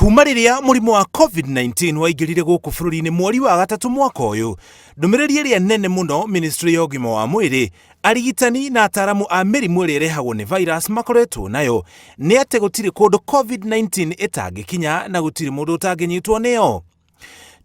Kuma riria murimu wa COVID-19 waingirire guku bururi-ini mweri wa gatatu mwaka uyu, ndumiriri iria nene muno ministry ya ugima wa mwiri, arigitani na ataramu a mirimu iria irehagwo ni virus makoretwo nayo ni ati gutiri kundu COVID-19 itangikinya na gutiri mundu utanginyitwo niyo.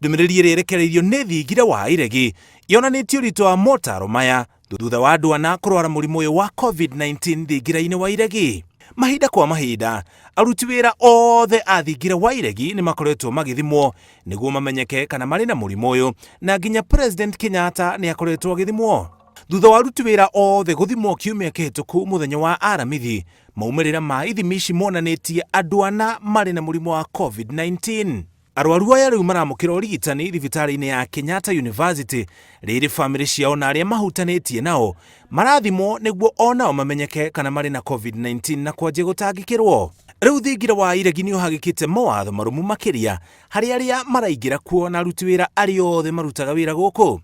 Ndumiriri iria irekereirio ni thingira wa iregi yonanitio uritu wa motaro maya thutha wa andu ana kurwara murimu uyu wa COVID-19 thingira-ini wa iregi. Mahinda kwa mahinda, aruti wira othe a thingira wa iregi ni makoretwo magithimwo niguo mamenyeke kana mari na murimu uyu, na nginya President Kenyatta ni akoretwo agithimwo. Thutha wa aruti wira othe guthimwo kiumia kihituku muthenya wa aramithi, maumirira ma ithimi ici monanitie andu ana mari na murimu wa COVID-19. Arwaru aya riu maramukira urigitani thibitari-ini ya Kenyatta University, riri family ciao na aria mahutanitie nao marathimwo niguo onao mamenyeke kana mari na COVID-19 na kwanjia gutangikirwo. Riu thingira wa iregi ni uhagikite mawatho marumu makiria hari aria maraingira kuo na aruti wira ari othe marutaga wira guku.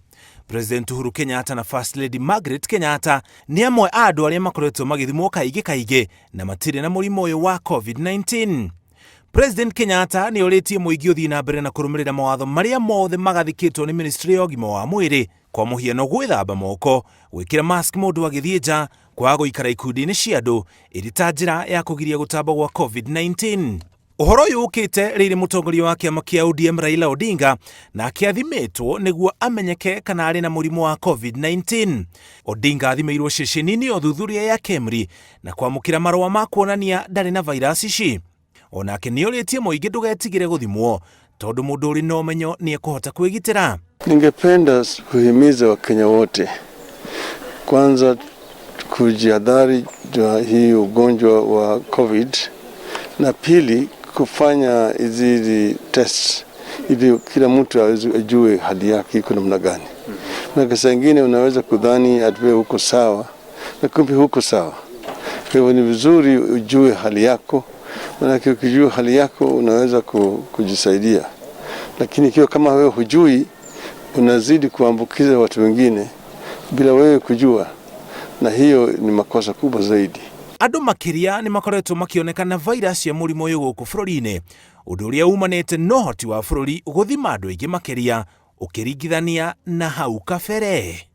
President Uhuru Kenyatta na First Lady Margaret Kenyatta ni amwe a andu aria makoretwo magithimwo kaigi na matire na murimu uyu wa COVID-19. President Kenyatta ni oritie muingi uthii na mbere na kurumirira mawatho maria mothe magathikitwo ni ministry ya ugima wa mwiri, kwa muhiano gwithamba moko, gwikira mask mundu agithie nja, kwaga guikara ikundi-ini cia andu iri ta njira ya kugiria gutamba gwa COVID-19. Uhoro uyu ukite riri mutongoria wa kiama kia ODM Raila Odinga na akiathimitwo niguo amenyeke kana ari na murimu wa COVID-19. Odinga athimeirwo ceceni-ini ya uthuthuria ya KEMRI na kwamukira marua ma kuonania ndari na virus ici. Onake ni oritie muingi ndugetigire guthimwo tondu mundu uri na umenyo ni ekuhota kwigitira. Ningependa kuhimiza Wakenya wote kwanza kujihadhari juu hii ugonjwa wa COVID, na pili kufanya hizi test ili kila mtu ajue hali yake iko namna gani. Na kisa nyingine unaweza kudhani ati uko sawa na kumbe huko sawa. Kwa hivyo ni vizuri ujue hali yako, maana ukijua hali yako unaweza kujisaidia. Lakini ikiwa kama wewe hujui, unazidi kuambukiza watu wengine bila wewe kujua, na hiyo ni makosa kubwa zaidi. Andu makiria ni makoretwo makionekana virus ya murimu uyu guku bururi-ini, undu uria umanite no hoti wa bururi guthima andu aingi makiria ukiringithania na hau kabere.